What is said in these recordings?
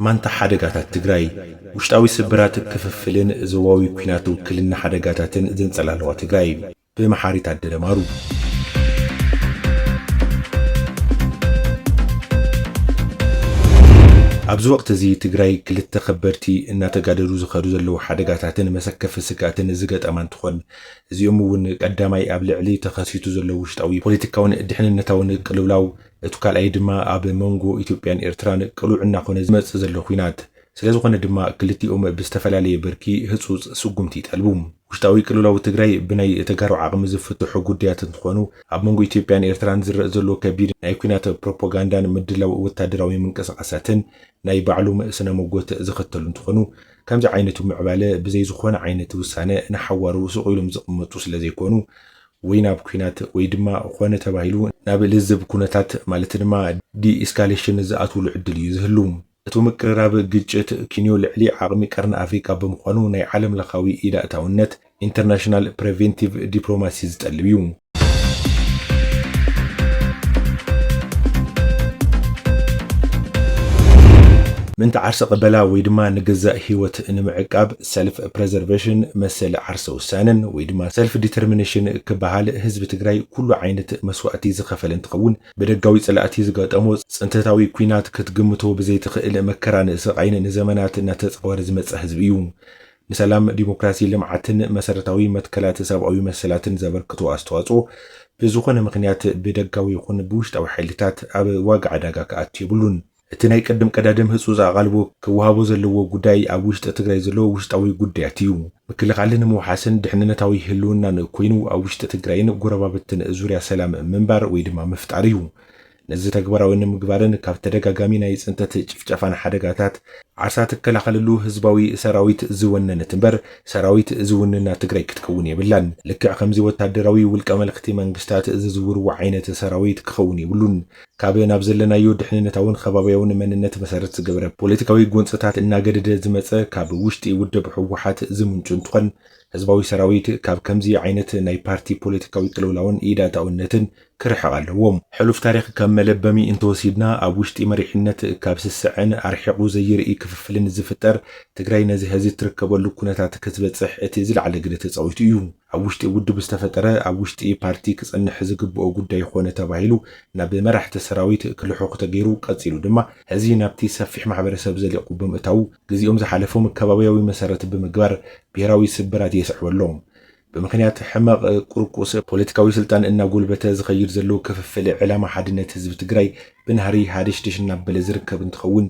ማንታ ሓደጋታት ትግራይ ውሽጣዊ ስብራት ክፍፍልን ዞባዊ ኩናት ውክልና ሓደጋታትን ዘንጸላለዋ ትግራይ ብመሓሪት አደደማሩ ኣብዚ ወቅት እዚ ትግራይ ክልተ ከበድቲ እናተጋደሉ ዝኸዱ ዘለው ሓደጋታትን መሰከፍ ስጋትን ዝገጠማን ትኾን እዚኦም እውን ቀዳማይ ኣብ ልዕሊ ተኸሲቱ ዘለው ውሽጣዊ ፖለቲካውን ድሕንነታውን ቅልውላው እቱ ካልኣይ ድማ ኣብ መንጎ ኢትዮጵያን ኤርትራን ቅሉዕ እናኾነ ዝመጽእ ዘሎ ኩናት ስለዝኾነ ድማ ክልቲኦም ብዝተፈላለየ ብርኪ ህጹጽ ስጉምቲ ይጠልቡ ውሽጣዊ ቅልውላው ትግራይ ብናይ ተጋሩ ዓቕሚ ዝፍትሑ ጉዳያት እንትኾኑ ኣብ መንጎ ኢትዮጵያን ኤርትራን ዝረአ ዘሎ ከቢድ ናይ ኩናት ፕሮፓጋንዳን ምድላው ወታደራዊ ምንቅስቓሳትን ናይ ባዕሎም ስነ መጎት ዝኽተሉ እንትኾኑ ከምዚ ዓይነቱ ምዕባለ ብዘይ ዝኾነ ዓይነት ውሳነ ንሓዋሩ ስቑኢሎም ዝቕመጡ ስለዘይኮኑ ወይ ናብ ኩናት ወይ ድማ ኾነ ተባሂሉ ናብ ልዝብ ኩነታት ማለት ድማ ዲኤስካሌሽን ዝኣትውሉ ዕድል እዩ ዝህሉ እቱ ምቅርራብ ግጭት ኪንዮ ልዕሊ ዓቕሚ ቀርኒ ኣፍሪካ ብምዃኑ ናይ ዓለም ለኻዊ ኢዳእታውነት ኢንተርናሽናል ፕሪቨንቲቭ ዲፕሎማሲ ዝጠልብ እዩ ምንታ ዓርሰ ቀበላ ወይ ድማ ንገዛእ ህይወት ንምዕቃብ ሰልፍ ፕሬዘርቬሽን መሰል ዓርሰ ውሳነን ወይ ድማ ሰልፍ ዲተርሚኔሽን ክበሃል ህዝቢ ትግራይ ኩሉ ዓይነት መስዋዕቲ ዝኸፈለ እንትኸውን በደጋዊ ጽላእቲ ዝገጠሞ ጽንተታዊ ኩናት ክትግምቶ ብዘይትኽእል መከራን ስቃይን ንዘመናት እናተጻወረ ዝመጽእ ህዝቢ እዩ ንሰላም ዲሞክራሲ ልምዓትን መሰረታዊ መትከላት ሰብኣዊ መሰላትን ዘበርክቶ አስተዋጽኦ ብዝኾነ ምክንያት በደጋዊ ይኹን ብውሽጣዊ ሓይልታት ኣብ ዋጋ ዕዳጋ ከኣቱ ይብሉን እቲ ናይ ቀደም ቀዳድም ህጹጽ ኣቓልቦ ክወሃቦ ዘለዎ ጉዳይ ኣብ ውሽጢ ትግራይ ዘሎ ውሽጣዊ ጉዳያት እዩ ምክልኻልን ምውሓስን ድሕንነታዊ ህልውናን ኮይኑ ኣብ ውሽጢ ትግራይን ጎረባብትን ዙርያ ሰላም ምንባር ወይ ድማ ምፍጣር እዩ ነዚ ተግባራዊ ንምግባርን ካብ ተደጋጋሚ ናይ ጽንተት ጭፍጨፋን ሓደጋታት ዓርሳ ትከላኸለሉ ህዝባዊ ሰራዊት ዝወነነት እምበር ሰራዊት ዝውንና ትግራይ ክትከውን የብላን ልክዕ ከምዚ ወታደራዊ ውልቀ መልእኽቲ መንግስታት ዝዝውርዎ ዓይነት ሰራዊት ክኸውን ይብሉን ካብ ናብ ዘለናዮ ድሕንነታውን ከባቢያውን መንነት መሰረት ዝገበረ ፖለቲካዊ ጎንፅታት እናገደደ ዝመፀ ካብ ውሽጢ ውድብ ሕወሓት ዝምንጩ እንትኾን ህዝባዊ ሰራዊት ካብ ከምዚ ዓይነት ናይ ፓርቲ ፖለቲካዊ ቅልውላውን ኢዳታውነትን ክርሕቕ ኣለዎም ሕሉፍ ታሪኽ ከም መለበሚ እንተወሲድና ኣብ ውሽጢ መሪሕነት ካብ ስስዕን ኣርሒቑ ዘይርኢ ክፍፍልን ዝፍጠር ትግራይ ነዚ ህዚ ትርከበሉ ኩነታት ክትበጽሕ እቲ ዝለዓለ ግደ ተጻዊቱ እዩ ኣብ ውሽጢ ውድብ ዝተፈጠረ ኣብ ውሽጢ ፓርቲ ክጸንሕ ዝግብኦ ጉዳይ ኾነ ተባሂሉ ናብ መራሕቲ ሰራዊት ክልሑቕ ተገይሩ ቀጺሉ ድማ ህዚ ናብቲ ሰፊሕ ማሕበረሰብ ዘሊቑ ብምእታው ግዚኦም ዝሓለፎም ከባቢያዊ መሰረት ብምግባር ብሄራዊ ስብራት የስዕበሎም በምክንያት ሕማቕ ቁርቁስ ፖለቲካዊ ስልጣን እናጎልበተ ዝኸይድ ዘሎ ክፍፍል ዕላማ ሓድነት ህዝቢ ትግራይ ብናህሪ ሓድሽድሽ እናበለ ዝርከብ እንትኸውን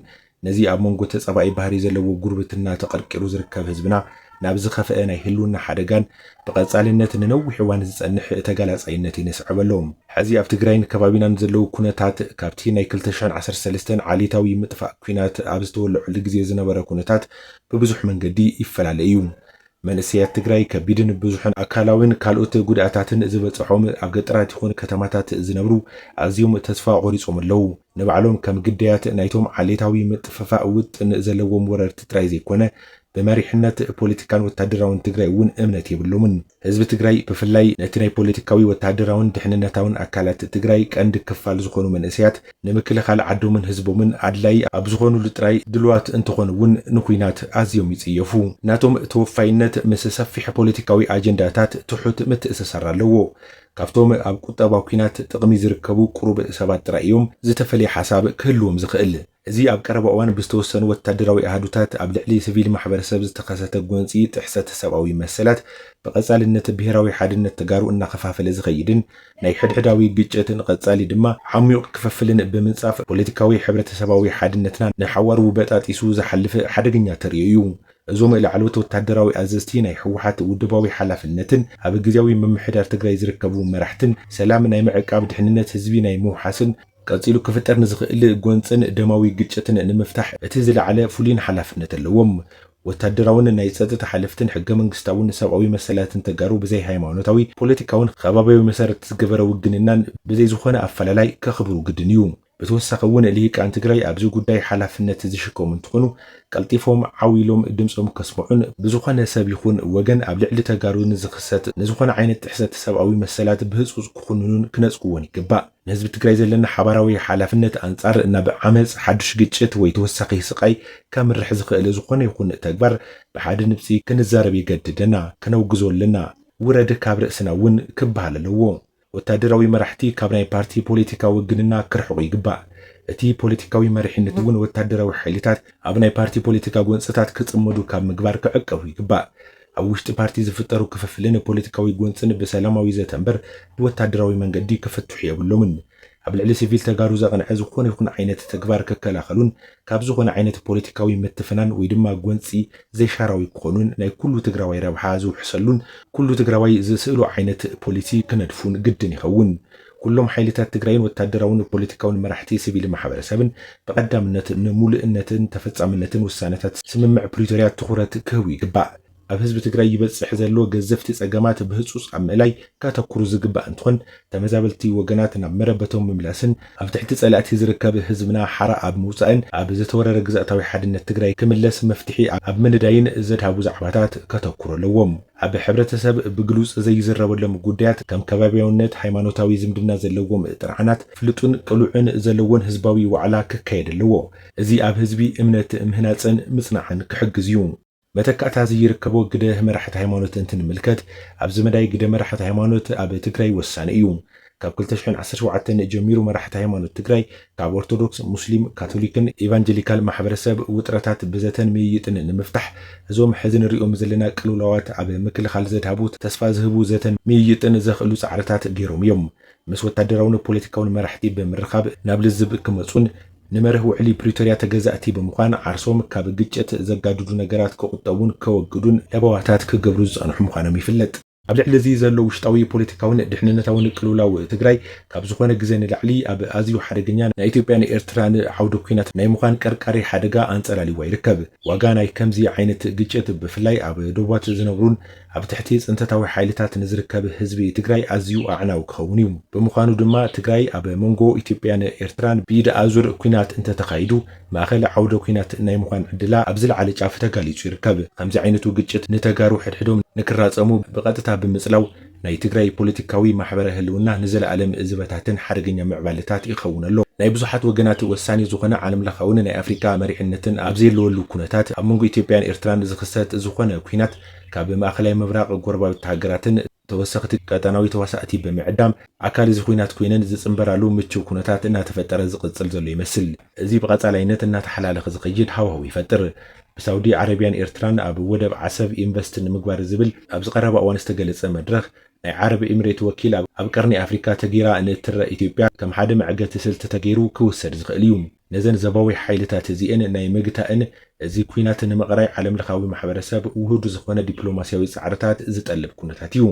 ነዚ ኣብ መንጎ ተጸባኢ ባህሪ ዘለዎ ጉርብትና ተቐርቂሩ ዝርከብ ህዝብና ናብ ዝኸፍአ ናይ ህልውና ሓደጋን ብቐጻልነት ንነዊሕ እዋን ዝጸንሕ ተጋላጻይነት ይነስዕበሎም ሕዚ ኣብ ትግራይን ከባቢናን ዘለው ኩነታት ካብቲ ናይ 2013 ዓሌታዊ ምጥፋእ ኩናት ኣብ ዝተወልዑሉ ግዜ ዝነበረ ኩነታት ብብዙሕ መንገዲ ይፈላለ እዩ መንእሰያት ትግራይ ከቢድን ብዙሕን ኣካላውን ካልኦት ጉድኣታትን ዝበጽሖም ኣብ ገጠራት ይኹን ከተማታት ዝነብሩ ኣዝዮም ተስፋ ቆሪጾም ኣለው ንባዕሎም ከም ግዳያት ናይቶም ዓሌታዊ ምጥፍፋእ ውጥን ዘለዎም ወረርቲ ጥራይ ዘይኮነ በመሪሕነት ፖለቲካን ወታደራውን ትግራይ እውን እምነት የብሎምን ህዝቢ ትግራይ ብፍላይ ነቲ ናይ ፖለቲካዊ ወታደራውን ድሕንነታውን ኣካላት ትግራይ ቀንዲ ክፋል ዝኾኑ መንእሰያት ንምክልኻል ዓዶምን ህዝቦምን ኣድላይ ኣብ ዝኾኑሉ ጥራይ ድልዋት እንትኾኑ እውን ንኩናት ኣዝዮም ይጽየፉ ናቶም ተወፋይነት ምስ ሰፊሕ ፖለቲካዊ ኣጀንዳታት ትሑት ምትእስሳር ኣለዎ ካብቶም ኣብ ቁጠባዊ ኩናት ጥቕሚ ዝርከቡ ቁሩብ ሰባት ጥራይ እዮም ዝተፈለየ ሓሳብ ክህልዎም ዝኽእል እዚ ኣብ ቀረባ እዋን ብዝተወሰኑ ወታደራዊ ኣሃዱታት ኣብ ልዕሊ ሲቪል ማሕበረሰብ ዝተኸሰተ ጎንፂ ጥሕሰት ሰብኣዊ መሰላት ብቐጻልነት ብሄራዊ ሓድነት ተጋሩ እናኸፋፈለ ዝኸይድን ናይ ሕድሕዳዊ ግጭትን ቀጻሊ ድማ ዓሚቕ ክፍፍልን ብምንጻፍ ፖለቲካዊ ሕብረተሰባዊ ሓድነትና ንሓዋሩ በጣጢሱ ዝሓልፍ ሓደገኛ ተርእዮ እዩ እዞም ላዕለዎት ወታደራዊ ኣዘዝቲ ናይ ሕወሓት ውድባዊ ሓላፍነትን ኣብ ግዜያዊ ምምሕዳር ትግራይ ዝርከቡ መራሕትን ሰላም ናይ ምዕቃብ ድሕንነት ህዝቢ ናይ ምውሓስን ቀጺሉ ክፍጠር ንዝኽእል ጎንፅን ደማዊ ግጭትን ንምፍታሕ እቲ ዝለዓለ ፍሉይን ሓላፍነት ኣለዎም ወታደራውን ናይ ጸጥታ ሓለፍትን ሕገ መንግስታውን ሰብኣዊ መሰላትን ተጋሩ ብዘይ ሃይማኖታዊ ፖለቲካውን ከባቢያዊ መሰረት ዝገበረ ውግንናን ብዘይ ዝኾነ ኣፈላላይ ከኽብሩ ግድን እዩ بتوسخ እውን ልሂቃን ትግራይ ኣብዚ ጉዳይ ሓላፍነት ዝሽከሙ እንትኾኑ ቀልጢፎም ዓዊሎም ድምፆም ከስምዑን ብዝኾነ ሰብ ይኹን ወገን ኣብ ልዕሊ ተጋሩ ንዝኽሰት ንዝኾነ ዓይነት ጥሕሰት ሰብኣዊ መሰላት ብህፁፅ ክኹንኑን ክነፅጉዎን ይግባእ። ንህዝቢ ትግራይ ዘለና ሓባራዊ ሓላፍነት ኣንጻር ናብ ዓመፅ ሓድሽ ግጭት ወይ ተወሳኺ ስቃይ ከምርሕ ዝኽእል ዝኾነ ይኹን ተግባር ብሓደ ንብፂ ክንዛረብ ይገድደና፣ ከነውግዞ ኣለና። ውረድ ካብ ርእስና እውን ክበሃል ኣለዎ። ወታደራዊ መራሕቲ ካብ ናይ ፓርቲ ፖለቲካዊ ውግንና ክርሕቑ ይግባእ። እቲ ፖለቲካዊ መሪሕነት እውን ወታደራዊ ሓይልታት ኣብ ናይ ፓርቲ ፖለቲካ ጎንፅታት ክጽመዱ ካብ ምግባር ክዕቀቡ ይግባእ። ኣብ ውሽጢ ፓርቲ ዝፍጠሩ ክፍፍልን ፖለቲካዊ ጎንፅን ብሰላማዊ ዘተ እምበር ብወታደራዊ መንገዲ ክፍትሑ የብሎምን። ኣብ ልዕሊ ሲቪል ተጋሩ ዘቕንዐ ዝኾነ ይኹን ዓይነት ተግባር ክከላኸሉን ካብ ዝኾነ ዓይነት ፖለቲካዊ ምትፍናን ወይ ድማ ጎንፂ ዘይሻራዊ ክኾኑን ናይ ኩሉ ትግራዋይ ረብሓ ዝውሕሰሉን ኩሉ ትግራዋይ ዝስእሉ ዓይነት ፖሊሲ ክነድፉን ግድን ይኸውን። ኩሎም ሓይልታት ትግራይን ወታደራውን ፖለቲካውን መራሕቲ ሲቪል ማሕበረሰብን ብቐዳምነት ንሙሉእነትን ተፈጻምነትን ውሳነታት ስምምዕ ፕሪቶርያ ትኹረት ክህቡ ይግባእ። ኣብ ህዝቢ ትግራይ ይበጽሕ ዘሎ ገዘፍቲ ጸገማት ብህጹጽ ኣብ ምዕላይ ካተኩሩ ዝግባእ እንትኾን ተመዛበልቲ ወገናት ናብ መረበቶም ምምላስን ኣብ ትሕቲ ጸላእቲ ዝርከብ ህዝብና ሓራ ኣብ ምውፃእን ኣብ ዝተወረረ ግዛእታዊ ሓድነት ትግራይ ክምለስ መፍትሒ ኣብ ምንዳይን ዘድሃቡ ዛዕባታት ከተኩሩ ኣለዎም። ኣብ ሕብረተሰብ ብግሉጽ ዘይዝረበሎም ጉዳያት ከም ከባቢያውነት፣ ሃይማኖታዊ ዝምድና ዘለዎም ጥርዓናት ፍልጡን ቅሉዕን ዘለዎን ህዝባዊ ዋዕላ ክካየድ ኣለዎ። እዚ ኣብ ህዝቢ እምነት ምህናፅን ምጽናዕን ክሕግዝ እዩ። መተካእታ ዝይርከቦ ግደ መራሕቲ ሃይማኖት እንትንምልከት ኣብዚ መዳይ ግደ መራሕቲ ሃይማኖት ኣብ ትግራይ ወሳኒ እዩ። ካብ 2017 ጀሚሩ መራሕቲ ሃይማኖት ትግራይ ካብ ኦርቶዶክስ፣ ሙስሊም፣ ካቶሊክን ኢቫንጀሊካል ማሕበረሰብ ውጥረታት ብዘተን ምይይጥን ንምፍታሕ እዞም ሕዚ ንሪኦም ዘለና ቅልውላዋት ኣብ ምክልኻል ዘድሃቡ ተስፋ ዝህቡ ዘተን ምይይጥን ዘኽእሉ ፃዕርታት ገይሮም እዮም። ምስ ወታደራውን ፖለቲካውን መራሕቲ ብምርኻብ ናብ ልዝብ ክመፁን ንመርህ ውዕሊ ፕሪቶርያ ተገዛእቲ ብምዃን ዓርሶም ካብ ግጭት ዘጋድዱ ነገራት ክቁጠቡን ከወግዱን ለበዋታት ክገብሩ ዝጸንሑ ምዃኖም ይፍለጥ። ኣብ ልዕሊ እዚ ዘሎ ውሽጣዊ ፖለቲካውን ድሕንነታውን ቅልውላው ትግራይ ካብ ዝኾነ ግዜ ንላዕሊ ኣብ ኣዝዩ ሓደገኛ ናይ ኢትዮጵያን ኤርትራን ዓውደ ኩናት ናይ ምዃን ቀርቃሪ ሓደጋ አንጸላሊዋ ይርከብ። ዋጋ ናይ ከምዚ ዓይነት ግጭት ብፍላይ ኣብ ደቡባት ዝነብሩን ኣብ ትሕቲ ጽንተታዊ ሓይልታት ንዝርከብ ህዝቢ ትግራይ ኣዝዩ ኣዕናው ክኸውን እዩ። ብምዃኑ ድማ ትግራይ ኣብ መንጎ ኢትዮጵያን ኤርትራን ብኢድ ኣዙር ኩናት እንተተኻይዱ ማእኸል ዓውደ ኩናት ናይ ምዃን ዕድላ ኣብ ዝለዓለ ጫፍ ተጋሊጹ ይርከብ። ከምዚ ዓይነቱ ግጭት ንተጋሩ ሕድሕዶም ንክራጸሙ ብቐጥታ ብምጽላው ናይ ትግራይ ፖለቲካዊ ማሕበራዊ ህልውና ንዘለዓለም ዝበታትን ሓደገኛ ምዕባለታት ይኸውን ኣሎ። ናይ ብዙሓት ወገናት ወሳኒ ዝኾነ ዓለም ለኻውን ናይ ኣፍሪካ መሪሕነትን ኣብ ዘለወሉ ኩነታት ኣብ መንጎ ኢትዮጵያን ኤርትራን ዝኽሰት ዝኾነ ኩናት ካብ ማእኸላይ ምብራቕ ጎረባብቲ ሃገራትን ተወሰኽቲ ቀጠናዊ ተዋሳእቲ ብምዕዳም ኣካል እዚ ኩናት ኮይነን ዝጽንበራሉ ምቹው ኩነታት እናተፈጠረ ዝቕጽል ዘሎ ይመስል። እዚ ብቐጻላይነት እናተሓላለኸ ዝኸይድ ሃዋህው ይፈጥር። ብሳውዲ ዓረብያን ኤርትራን ኣብ ወደብ ዓሰብ ኢንቨስት ንምግባር ዝብል ኣብ ዝቐረበ እዋን ዝተገለጸ መድረኽ ናይ ዓረብ ኤሚሬት ወኪል ኣብ ቀርኒ ኣፍሪካ ተጊራ ንእትረ ኢትዮጵያ ከም ሓደ መዕገቲ ስልቲ ተገይሩ ክውሰድ ዝኽእል እዩ። ነዘን ዘባዊ ሓይልታት እዚአን ናይ ምግታእን እዚ ኩናት ንምቕራይ ዓለም ለኻዊ ማሕበረሰብ ውህዱ ዝኾነ ዲፕሎማስያዊ ጻዕርታት ዝጠልብ ኩነታት እዩ።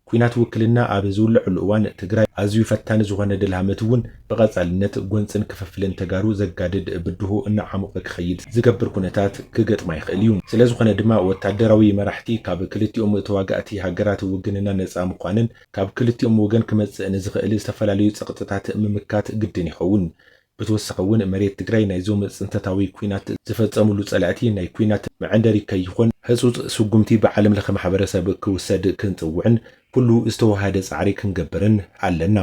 ኩናት ውክልና ኣብ ዝውልዕሉ እዋን ትግራይ ኣዝዩ ፈታኒ ዝኾነ ድልሃመት እውን ብቐጻልነት ጎንፅን ክፍፍልን ተጋሩ ዘጋድድ ብድሆ እናዓሙቐ ክኸይድ ዝገብር ኩነታት ክገጥማ ይኽእል እዩ። ስለ ዝኾነ ድማ ወታደራዊ መራሕቲ ካብ ክልቲኦም ተዋጋእቲ ሃገራት ውግንና ነፃ ምዃንን ካብ ክልቲኦም ወገን ክመጽእ ንዝኽእል ዝተፈላለዩ ጸቕጥታት ምምካት ግድን ይኸውን። ብተወሳኺ እውን መሬት ትግራይ ናይዞም ጽንተታዊ ኩናት ዝፈጸሙሉ ጸላእቲ ናይ ኩናት መዐንደሪ ከይኾን ህጹጽ ስጉምቲ ብዓለም ለኸ ማሕበረሰብ ክውሰድ ክንጽውዕን ኩሉ ዝተዋሃደ ጻዕሪ ክንገብርን ኣለና።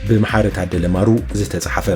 ብመሓረት ኣደለማሩ ዝተጻሕፈ